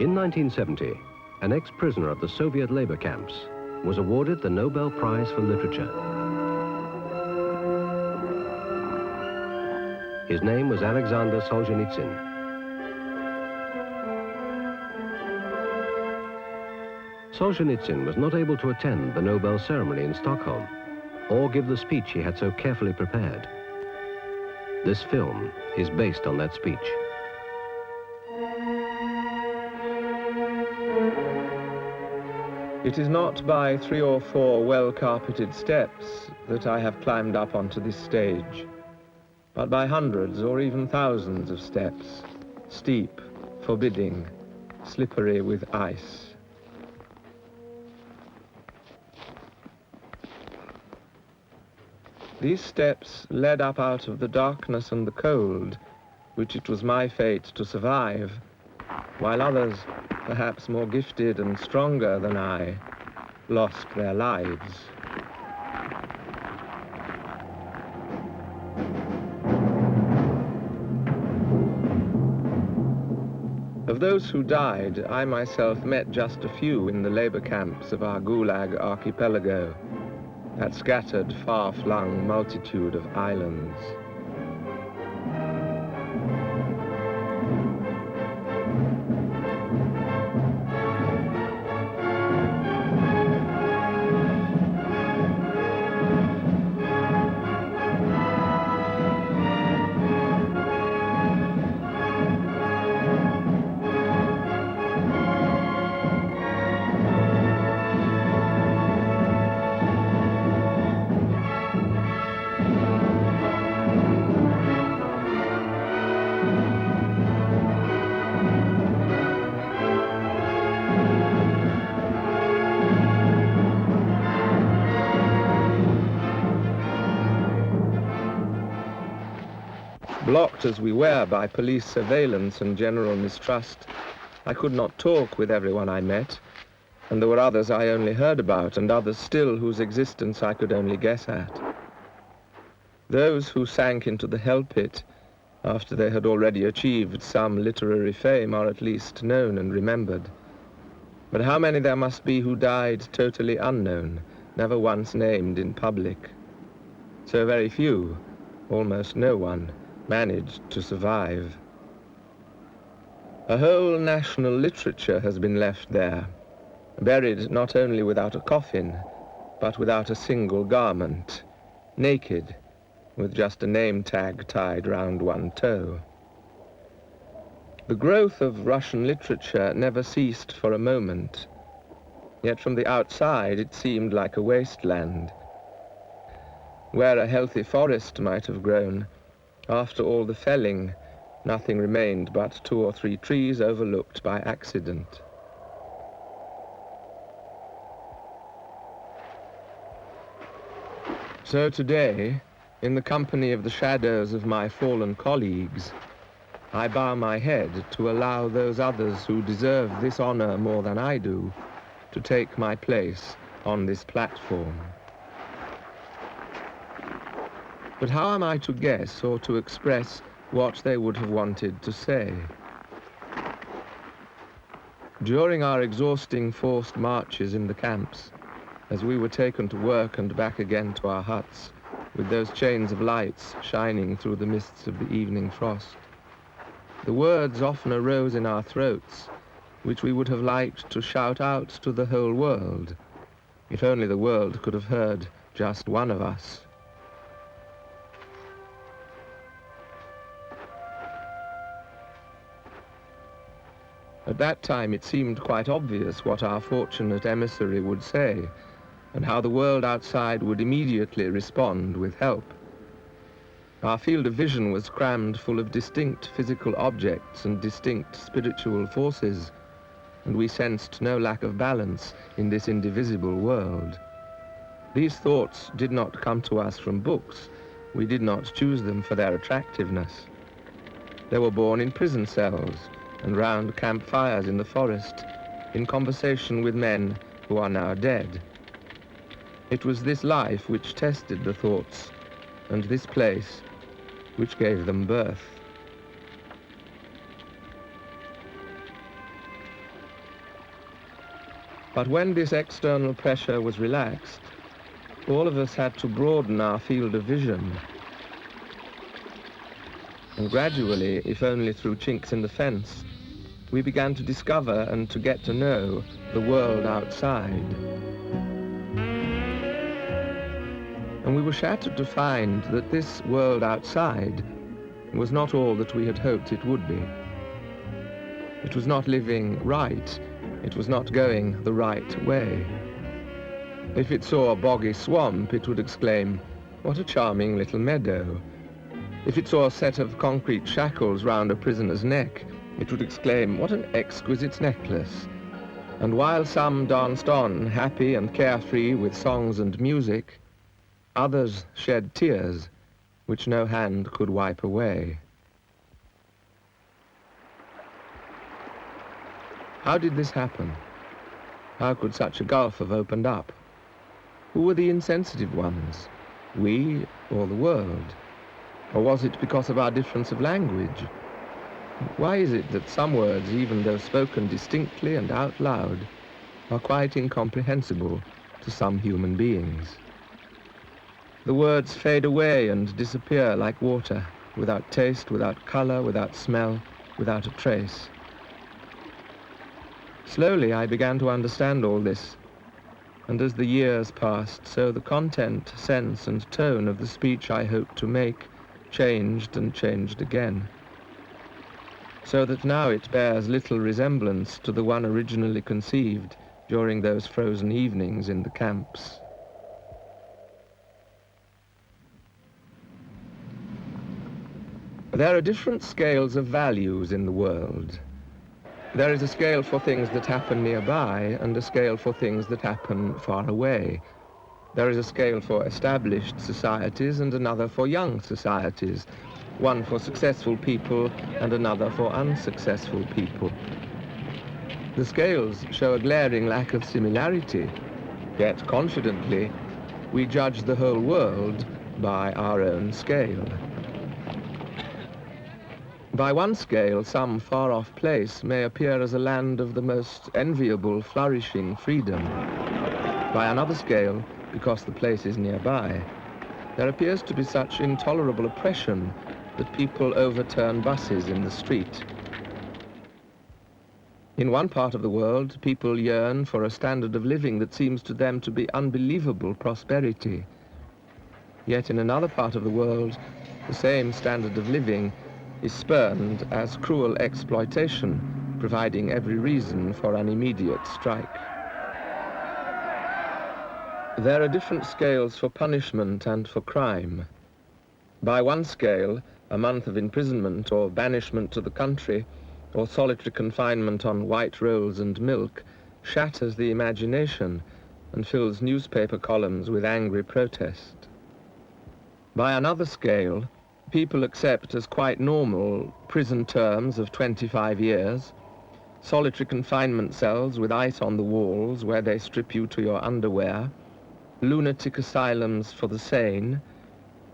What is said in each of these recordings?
In 1970, an ex-prisoner of the Soviet labor camps was awarded the Nobel Prize for Literature. His name was Alexander Solzhenitsyn. Solzhenitsyn was not able to attend the Nobel ceremony in Stockholm or give the speech he had so carefully prepared. This film is based on that speech. It is not by 3 or 4 well-carpeted steps that I have climbed up onto this stage, but by hundreds or even thousands of steps, steep, forbidding, slippery with ice. These steps led up out of the darkness and the cold, which it was my fate to survive, while others, perhaps more gifted and stronger than I, lost their lives. Of those who died, I myself met just a few in the labor camps of our Gulag archipelago, that scattered, far-flung multitude of islands. Blocked as we were by police surveillance and general mistrust, I could not talk with everyone I met, and there were others I only heard about, and others still whose existence I could only guess at. Those who sank into the hell pit after they had already achieved some literary fame are at least known and remembered. But how many there must be who died totally unknown, never once named in public? So very few, almost no one, managed to survive. A whole national literature has been left there, buried not only without a coffin, but without a single garment, naked, with just a name tag tied round one toe. The growth of Russian literature never ceased for a moment, yet from the outside it seemed like a wasteland. Where a healthy forest might have grown, after all the felling, nothing remained but 2 or 3 trees overlooked by accident. So today, in the company of the shadows of my fallen colleagues, I bow my head to allow those others who deserve this honor more than I do to take my place on this platform. But how am I to guess or to express what they would have wanted to say? During our exhausting forced marches in the camps, as we were taken to work and back again to our huts, with those chains of lights shining through the mists of the evening frost, the words often arose in our throats, which we would have liked to shout out to the whole world, if only the world could have heard just one of us. At that time it seemed quite obvious what our fortunate emissary would say, and how the world outside would immediately respond with help. Our field of vision was crammed full of distinct physical objects and distinct spiritual forces, and we sensed no lack of balance in this indivisible world. These thoughts did not come to us from books. We did not choose them for their attractiveness. They were born in prison cells and round campfires in the forest, in conversation with men who are now dead. It was this life which tested the thoughts, and this place which gave them birth. But when this external pressure was relaxed, all of us had to broaden our field of vision. And gradually, if only through chinks in the fence, we began to discover and to get to know the world outside. And we were shattered to find that this world outside was not all that we had hoped it would be. It was not living right. It was not going the right way. If it saw a boggy swamp, it would exclaim, "What a charming little meadow." If it saw a set of concrete shackles round a prisoner's neck, it would exclaim, "What an exquisite necklace." And while some danced on, happy and carefree with songs and music, others shed tears which no hand could wipe away. How did this happen? How could such a gulf have opened up? Who were the insensitive ones? We or the world? Or was it because of our difference of language? Why is it that some words, even though spoken distinctly and out loud, are quite incomprehensible to some human beings? The words fade away and disappear like water, without taste, without color, without smell, without a trace. Slowly I began to understand all this, and as the years passed, so the content, sense, and tone of the speech I hoped to make changed and changed again, so that now it bears little resemblance to the one originally conceived during those frozen evenings in the camps. There are different scales of values in the world. There is a scale for things that happen nearby and a scale for things that happen far away. There is a scale for established societies and another for young societies, one for successful people and another for unsuccessful people. The scales show a glaring lack of similarity, yet confidently we judge the whole world by our own scale. By one scale, some far-off place may appear as a land of the most enviable, flourishing freedom. By another scale, because the place is nearby, there appears to be such intolerable oppression that people overturn buses in the street. In one part of the world, people yearn for a standard of living that seems to them to be unbelievable prosperity. Yet in another part of the world, the same standard of living is spurned as cruel exploitation, providing every reason for an immediate strike. There are different scales for punishment and for crime. By one scale, a month of imprisonment or banishment to the country, or solitary confinement on white rolls and milk, shatters the imagination and fills newspaper columns with angry protest. By another scale, people accept as quite normal prison terms of 25 years, solitary confinement cells with ice on the walls where they strip you to your underwear, lunatic asylums for the sane,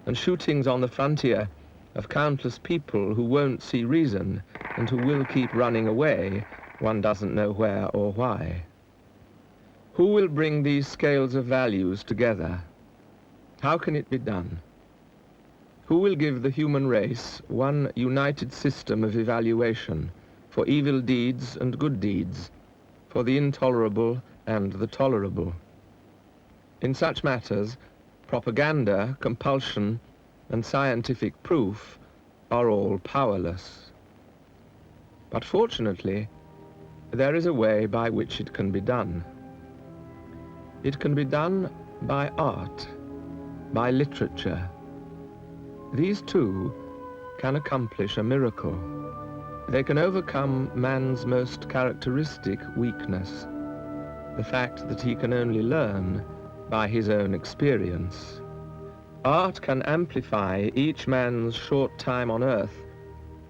and shootings on the frontier of countless people who won't see reason and who will keep running away, one doesn't know where or why. Who will bring these scales of values together? How can it be done? Who will give the human race one united system of evaluation for evil deeds and good deeds, for the intolerable and the tolerable? In such matters, propaganda, compulsion, and scientific proof are all powerless. But fortunately, there is a way by which it can be done. It can be done by art, by literature. These two can accomplish a miracle. They can overcome man's most characteristic weakness, the fact that he can only learn by his own experience. Art can amplify each man's short time on earth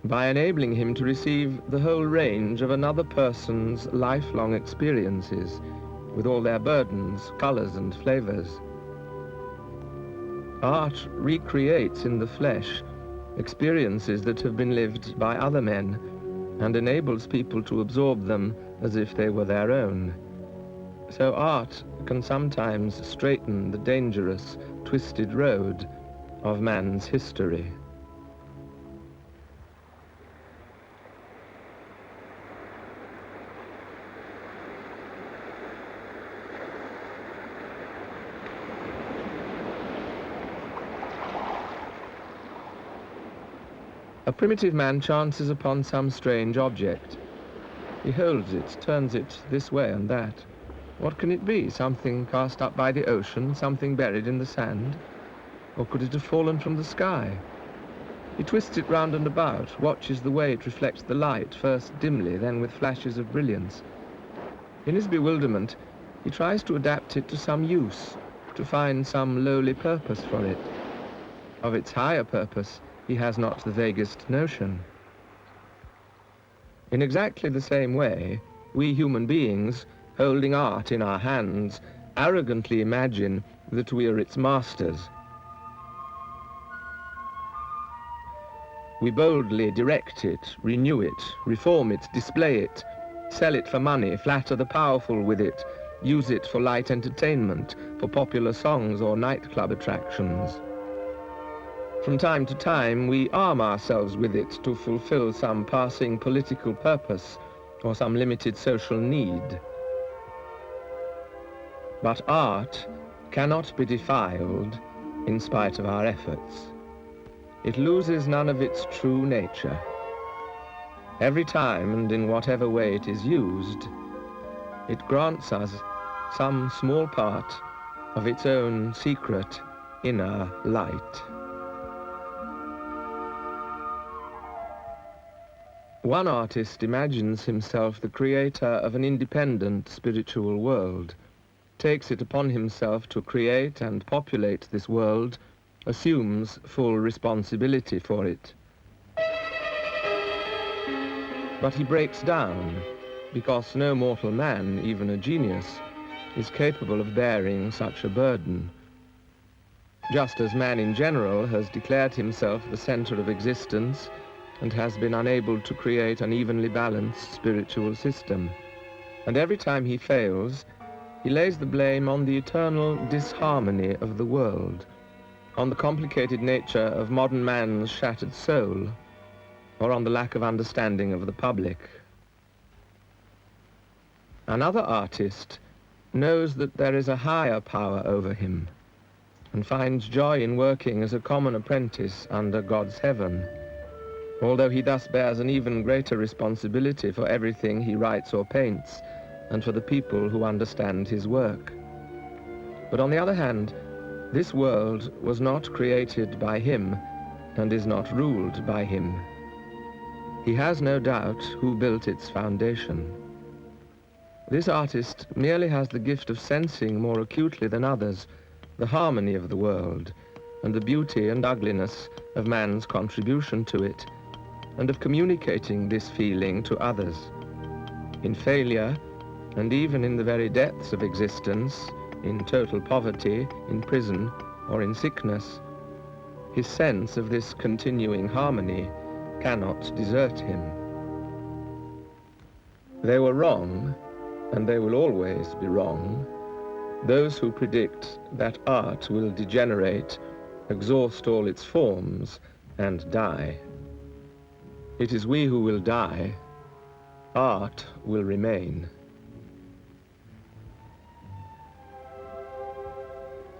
by enabling him to receive the whole range of another person's lifelong experiences, with all their burdens, colors, and flavors. Art recreates in the flesh experiences that have been lived by other men and enables people to absorb them as if they were their own. So art can sometimes straighten the dangerous, twisted road of man's history. A primitive man chances upon some strange object. He holds it, turns it this way and that. What can it be? Something cast up by the ocean, something buried in the sand? Or could it have fallen from the sky? He twists it round and about, watches the way it reflects the light, first dimly, then with flashes of brilliance. In his bewilderment, he tries to adapt it to some use, to find some lowly purpose for it. Of its higher purpose, he has not the vaguest notion. In exactly the same way, we human beings, holding art in our hands, arrogantly imagine that we are its masters. We boldly direct it, renew it, reform it, display it, sell it for money, flatter the powerful with it, use it for light entertainment, for popular songs or nightclub attractions. From time to time, we arm ourselves with it to fulfill some passing political purpose or some limited social need. But art cannot be defiled in spite of our efforts. It loses none of its true nature. Every time and in whatever way it is used, it grants us some small part of its own secret inner light. One artist imagines himself the creator of an independent spiritual world, takes it upon himself to create and populate this world, assumes full responsibility for it. But he breaks down, because no mortal man, even a genius, is capable of bearing such a burden. Just as man in general has declared himself the center of existence, and has been unable to create an evenly balanced spiritual system. And every time he fails, he lays the blame on the eternal disharmony of the world, on the complicated nature of modern man's shattered soul, or on the lack of understanding of the public. Another artist knows that there is a higher power over him, and finds joy in working as a common apprentice under God's heaven, although he thus bears an even greater responsibility for everything he writes or paints, and for the people who understand his work. But on the other hand, this world was not created by him, and is not ruled by him. He has no doubt who built its foundation. This artist merely has the gift of sensing more acutely than others the harmony of the world, and the beauty and ugliness of man's contribution to it, and of communicating this feeling to others. In failure, and even in the very depths of existence, in total poverty, in prison, or in sickness, his sense of this continuing harmony cannot desert him. They were wrong, and they will always be wrong, those who predict that art will degenerate, exhaust all its forms, and die. It is we who will die. Art will remain.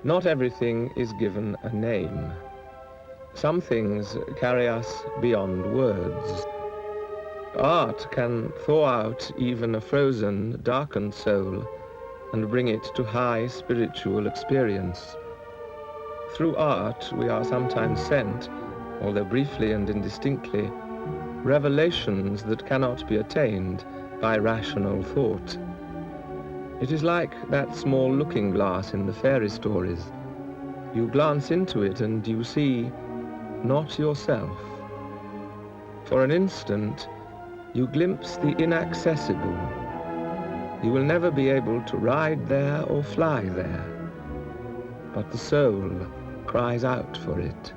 Not everything is given a name. Some things carry us beyond words. Art can thaw out even a frozen, darkened soul and bring it to high spiritual experience. Through art, we are sometimes sent, although briefly and indistinctly, revelations that cannot be attained by rational thought. It is like that small looking glass in the fairy stories. You glance into it and you see not yourself. For an instant, you glimpse the inaccessible. You will never be able to ride there or fly there, but the soul cries out for it.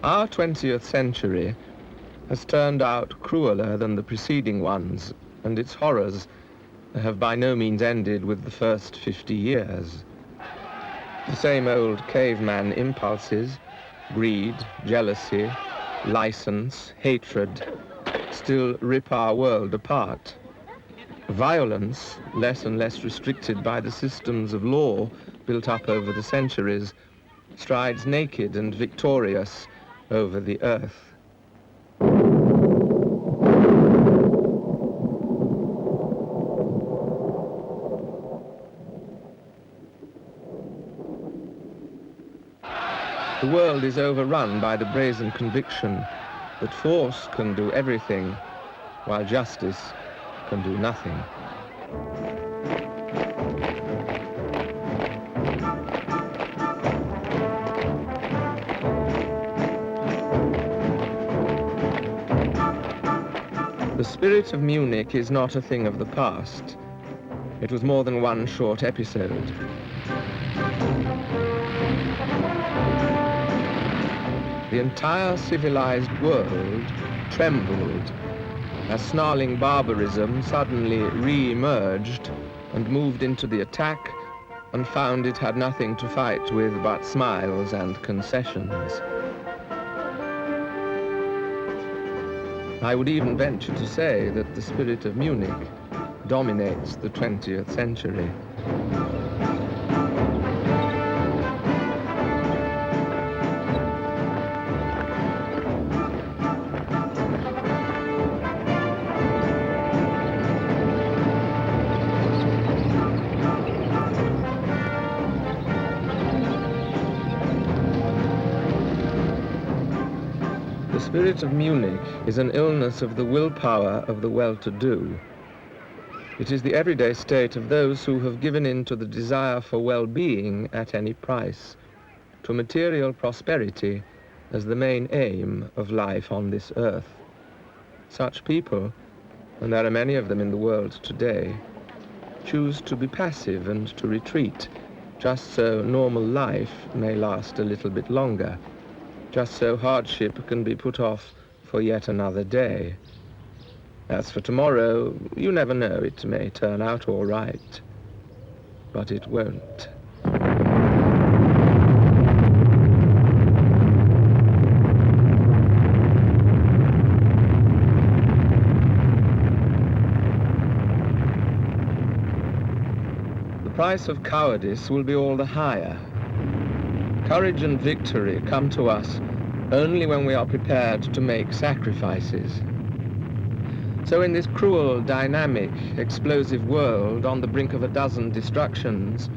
Our 20th century has turned out crueler than the preceding ones, and its horrors have by no means ended with the first 50 years. The same old caveman impulses, greed, jealousy, license, hatred, still rip our world apart. Violence, less and less restricted by the systems of law built up over the centuries, strides naked and victorious over the earth. The world is overrun by the brazen conviction that force can do everything, while justice can do nothing. The Spirit of Munich is not a thing of the past. It was more than one short episode. The entire civilized world trembled as snarling barbarism suddenly re-emerged and moved into the attack and found it had nothing to fight with but smiles and concessions. I would even venture to say that the Spirit of Munich dominates the 20th century. The Spirit of Munich is an illness of the willpower of the well-to-do. It is the everyday state of those who have given in to the desire for well-being at any price, to material prosperity as the main aim of life on this earth. Such people, and there are many of them in the world today, choose to be passive and to retreat, just so normal life may last a little bit longer, just so hardship can be put off for yet another day. As for tomorrow, you never know, it may turn out all right, but it won't. The price of cowardice will be all the higher. Courage and victory come to us only when we are prepared to make sacrifices. So in this cruel, dynamic, explosive world on the brink of a dozen destructions,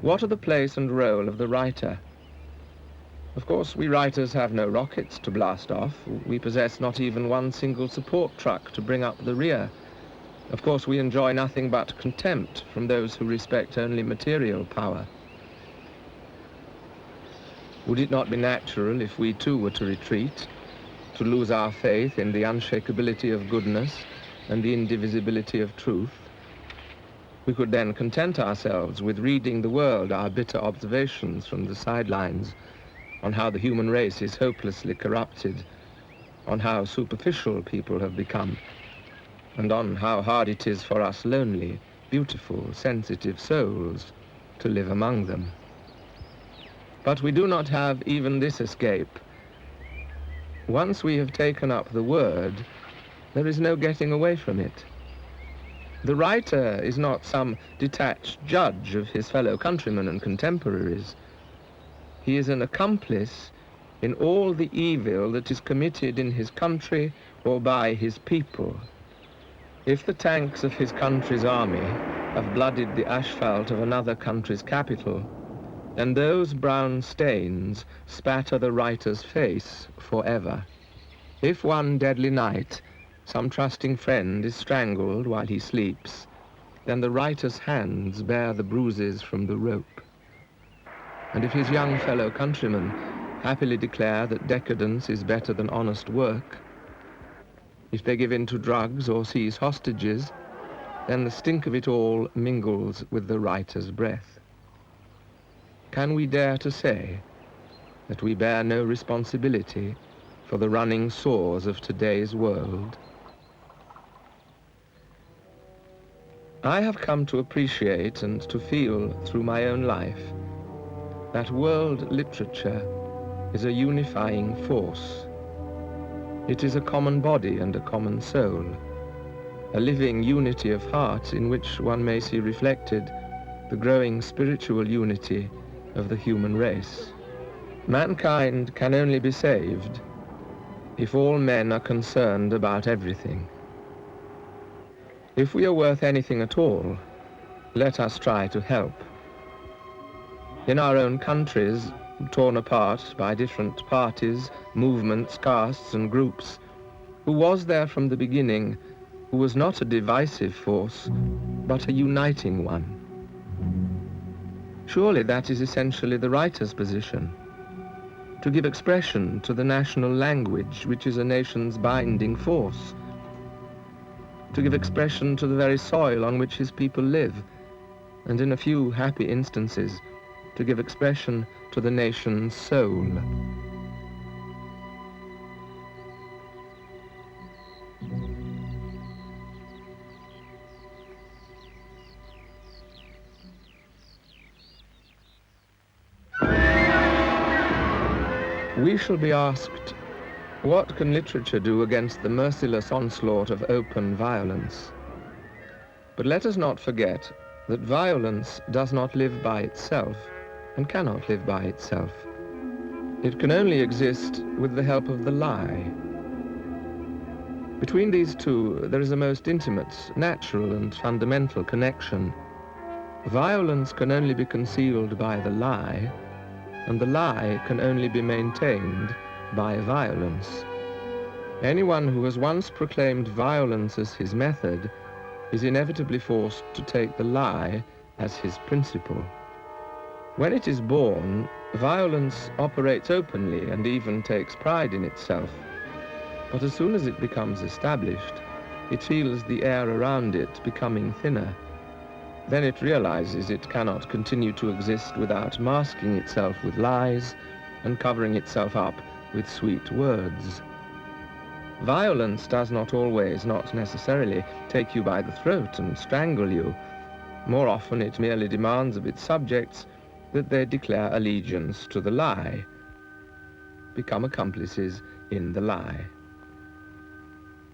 what are the place and role of the writer? Of course, we writers have no rockets to blast off. We possess not even one single support truck to bring up the rear. Of course, we enjoy nothing but contempt from those who respect only material power. Would it not be natural if we too were to retreat, to lose our faith in the unshakability of goodness and the indivisibility of truth? We could then content ourselves with reading the world our bitter observations from the sidelines on how the human race is hopelessly corrupted, on how superficial people have become, and on how hard it is for us lonely, beautiful, sensitive souls to live among them. But we do not have even this escape. Once we have taken up the word, there is no getting away from it. The writer is not some detached judge of his fellow countrymen and contemporaries. He is an accomplice in all the evil that is committed in his country or by his people. If the tanks of his country's army have blooded the asphalt of another country's capital, then those brown stains spatter the writer's face forever. If one deadly night some trusting friend is strangled while he sleeps, then the writer's hands bear the bruises from the rope. And if his young fellow countrymen happily declare that decadence is better than honest work, if they give in to drugs or seize hostages, then the stink of it all mingles with the writer's breath. Can we dare to say that we bear no responsibility for the running sores of today's world. I have come to appreciate and to feel through my own life that world literature is a unifying force. It is a common body and a common soul, a living unity of heart in which one may see reflected the growing spiritual unity of the human race. Mankind can only be saved if all men are concerned about everything. If we are worth anything at all, let us try to help. In our own countries, torn apart by different parties, movements, castes and groups, who was there from the beginning, who was not a divisive force, but a uniting one? Surely that is essentially the writer's position, to give expression to the national language, which is a nation's binding force, to give expression to the very soil on which his people live, and in a few happy instances, to give expression to the nation's soul. We shall be asked, what can literature do against the merciless onslaught of open violence? But let us not forget that violence does not live by itself and cannot live by itself. It can only exist with the help of the lie. Between these two, there is a most intimate, natural and fundamental connection. Violence can only be concealed by the lie, and the lie can only be maintained by violence. Anyone who has once proclaimed violence as his method is inevitably forced to take the lie as his principle. When it is born, violence operates openly and even takes pride in itself. But as soon as it becomes established, it feels the air around it becoming thinner. Then it realizes it cannot continue to exist without masking itself with lies and covering itself up with sweet words. Violence does not always, not necessarily, take you by the throat and strangle you. More often it merely demands of its subjects that they declare allegiance to the lie, become accomplices in the lie.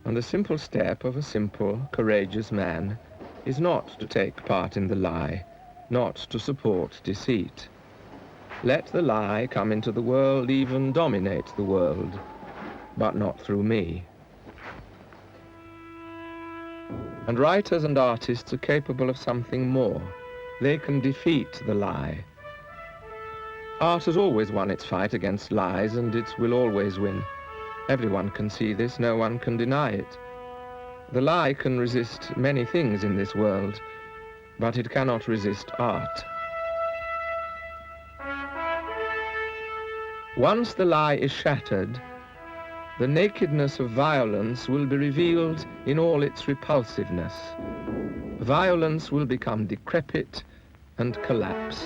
And the simple step of a simple, courageous man is not to take part in the lie, not to support deceit. Let the lie come into the world, even dominate the world, but not through me. And writers and artists are capable of something more. They can defeat the lie. Art has always won its fight against lies, and it will always win. Everyone can see this, no one can deny it. The lie can resist many things in this world, but it cannot resist art. Once the lie is shattered, the nakedness of violence will be revealed in all its repulsiveness. Violence will become decrepit and collapse.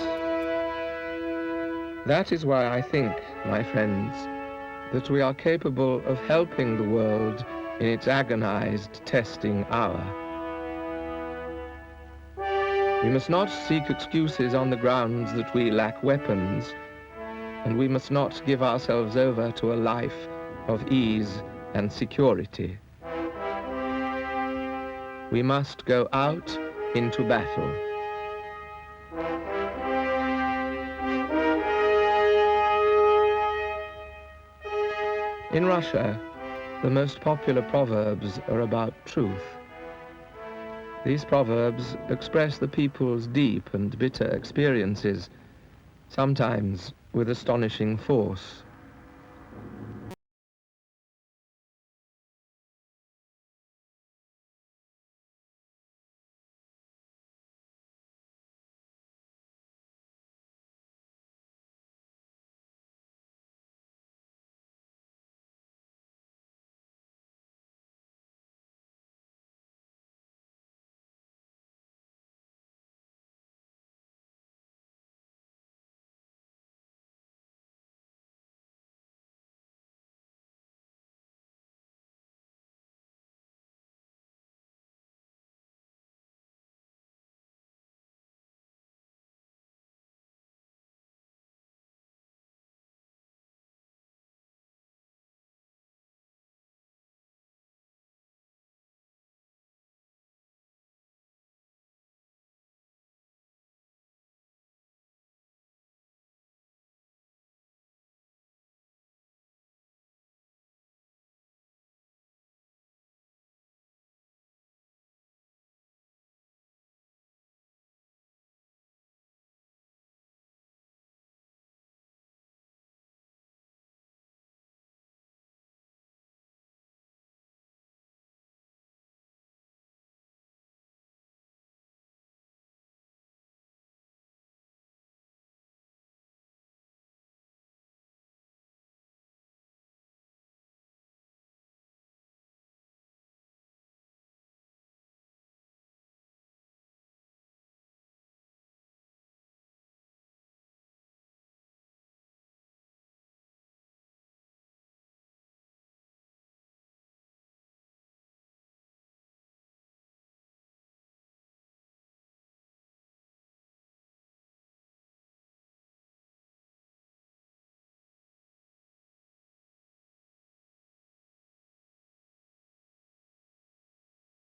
That is why I think, my friends, that we are capable of helping the world in its agonized testing hour. We must not seek excuses on the grounds that we lack weapons, and we must not give ourselves over to a life of ease and security. We must go out into battle. In Russia, the most popular proverbs are about truth. These proverbs express the people's deep and bitter experiences, sometimes with astonishing force.